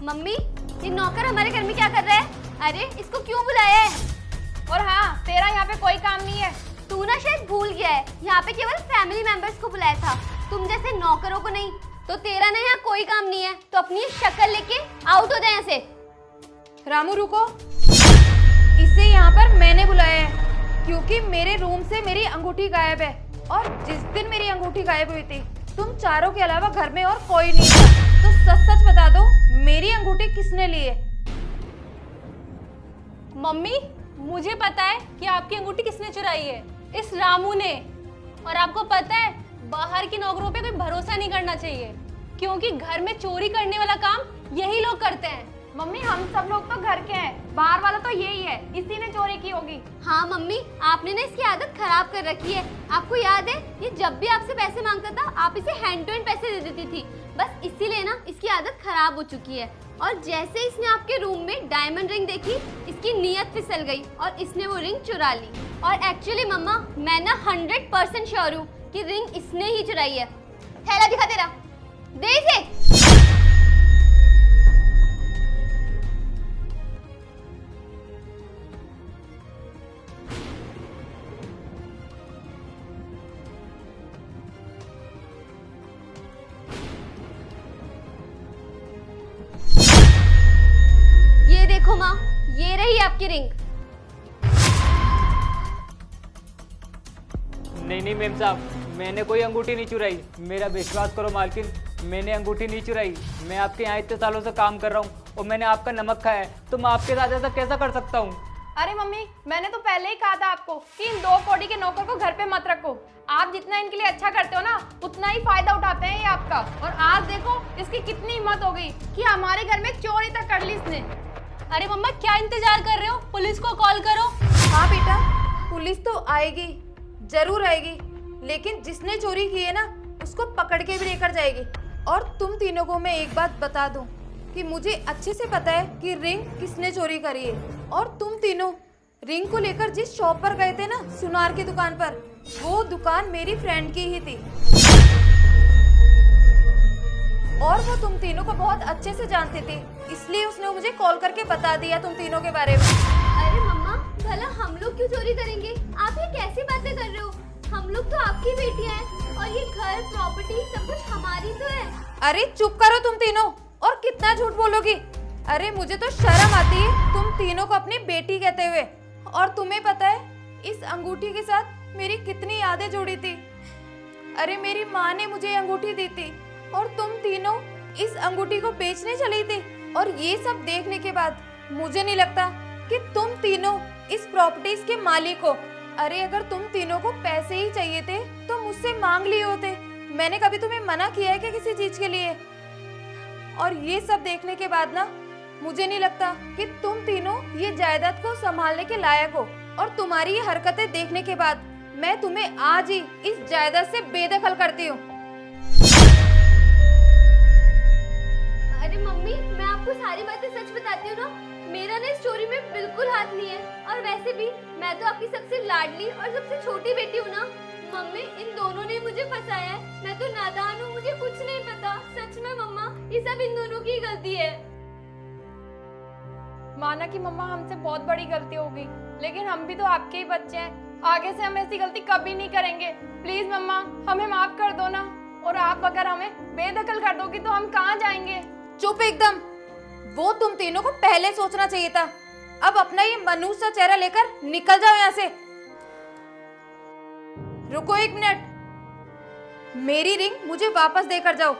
Mummy, ये नौकर हमारे घर में क्या कर रहा है? अरे इसको क्यों बुलाया है? और हाँ, तेरा यहाँ पे कोई काम नहीं है। तू ना शायद भूल गया है, यहाँ पे केवल फैमिली मेंबर्स को बुलाया था, तुम जैसे नौकरों को नहीं। तो तेरा ना यहाँ कोई काम नहीं है, तो अपनी शक्ल लेके आउट हो जाए यहाँ से। रामू रुको, इसे यहाँ पर मैंने बुलाया है क्योंकि मेरे रूम से मेरी अंगूठी गायब है, और जिस दिन मेरी अंगूठी गायब हुई थी तुम चारों के अलावा घर में और कोई नहीं था। तो सच सच बता दो, मेरी अंगूठी किसने ली है? मम्मी, मुझे पता है कि आपकी अंगूठी किसने चुराई है, इस रामू ने। और आपको पता है, बाहर की नौकरों पे कोई भरोसा नहीं करना चाहिए, क्योंकि घर में चोरी करने वाला काम यही लोग करते हैं। मम्मी, हम सब लोग तो घर के हैं, बाहर वाला तो यही है, इसी ने चोरी की होगी। हाँ मम्मी, आपने ना इसकी आदत खराब कर रखी है। आपको याद है, ये जब भी आपसे पैसे मांगता था आप इसे हैंड टू हैंड पैसे दे देती थी। बस इसीलिए ना इसकी आदत खराब हो चुकी है। और जैसे इसने आपके रूम में डायमंड रिंग देखी, इसकी नीयत फिसल गई और इसने वो रिंग चुरा ली। और एक्चुअली मम्मा, मैं ना 100% श्योर हूँ कि रिंग इसने ही चुराई है। थैला दिखा तेरा, दे इसे। ये देखो माँ, ये रही आपकी रिंग। नहीं मेम साहब, मैंने कोई अंगूठी नहीं चुराई। मेरा विश्वास करो मालकिन, मैंने अंगूठी नहीं चुराई। मैं आपके यहाँ इतने सालों से काम कर रहा हूँ और मैंने आपका नमक खाया है, तो मैं आपके साथ ऐसा कैसा कर सकता हूँ? अरे मम्मी, मैंने तो पहले ही कहा था आपको कि इन 2 कौड़ी के नौकर को घर पे मत रखो। आप जितना इनके लिए अच्छा करते हो ना, उतना ही फायदा उठाते हैं ये आपका। और आज देखो इसकी कितनी हिम्मत हो गई कि हमारे घर में चोरी तक कर ली इसने। अरे मम्मा, क्या इंतजार कर रहे हो? पुलिस को कॉल करो। हाँ बेटा, पुलिस तो आएगी, जरूर आएगी, लेकिन जिसने चोरी की है ना, उसको पकड़ के भी लेकर जाएगी। और तुम तीनों को मैं एक बात बता दूं कि मुझे अच्छे से पता है कि रिंग किसने चोरी करी है। और तुम तीनों रिंग को लेकर जिस शॉप पर गए थे ना, सुनार की दुकान पर, वो दुकान मेरी फ्रेंड की ही थी। और वो तुम तीनों को बहुत अच्छे से जानती थी, इसलिए उसने मुझे कॉल करके बता दिया तुम तीनों के बारे में। अरे मम्मा, भला हम लोग क्यों चोरी करेंगे? आप ये कैसी बातें कर रहे हो? हम लोग तो आपकी बेटियां हैं और ये घर, प्रॉपर्टी सब कुछ हमारी तो है। अरे चुप करो तुम तीनों, और कितना झूठ बोलोगी? अरे मुझे तो शर्म आती है तुम तीनों को अपनी बेटी कहते हुए। और तुम्हें पता है इस अंगूठी के साथ मेरी कितनी यादें जुड़ी थी। अरे मेरी माँ ने मुझे अंगूठी दी थी और तुम तीनों इस अंगूठी को बेचने चली थी। और ये सब देखने के बाद मुझे नहीं लगता कि तुम तीनों इस प्रॉपर्टीज के मालिक हो। अरे अगर तुम तीनों को पैसे ही चाहिए थे तो मुझसे मांग लिए होते। मैंने कभी तुम्हें मना किया है क्या किसी चीज के लिए? और ये सब देखने के बाद ना, मुझे नहीं लगता कि तुम तीनों ये जायदाद को संभालने के लायक हो। और तुम्हारी ये हरकतें देखने के बाद मैं तुम्हें आज ही इस जायदाद से बेदखल करती हूँ। अरे मम्मी, मैं आपको सारी बातें सच बताती हूँ ना, मेरा ना इस चोरी में बिल्कुल हाथ नहीं है। और वैसे भी मैं तो आपकी सबसे लाडली और सबसे छोटी बेटी हूँ ना। मम्मी, इन दोनों ने मुझे फंसाया है, मैं तो नादान हूँ, मुझे कुछ नहीं पता। सच में मम्मा, ये सब इन दोनों की गलती है। माना कि मम्मा हमसे बहुत बड़ी गलती होगी, लेकिन हम भी तो आपके ही बच्चे हैं। आगे से हम ऐसी गलती कभी नहीं करेंगे। प्लीज मम्मा, हमें माफ कर दो ना। और आप अगर हमें बेदखल कर दोगी तो हम कहाँ जाएंगे? चुप एकदम। वो तुम तीनों को पहले सोचना चाहिए था। अब अपना ये मनुष्य सा चेहरा लेकर निकल जाओ यहाँ से। रुको 1 मिनट, मेरी रिंग मुझे वापस देकर जाओ।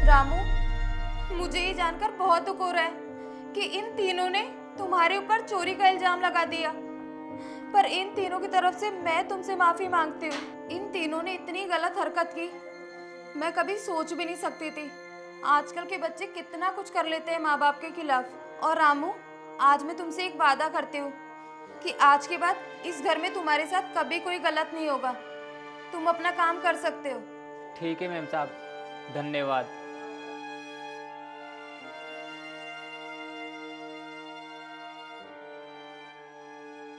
रामू, मुझे ये जानकर बहुत दुख हो रहा है कि इन तीनों ने तुम्हारे ऊपर चोरी का इल्जाम लगा दिया। पर इन तीनों की तरफ से मैं तुमसे माफी मांगती हूँ। इन तीनों ने इतनी गलत हरकत की, मैं कभी सोच भी नहीं सकती थी। आजकल के बच्चे कितना कुछ कर लेते हैं माँ बाप के खिलाफ। और रामू, आज मैं तुमसे एक वादा करती हूँ कि आज के बाद इस घर में तुम्हारे साथ कभी कोई गलत नहीं होगा। तुम अपना काम कर सकते हो। ठीक है मेम साहब, धन्यवाद।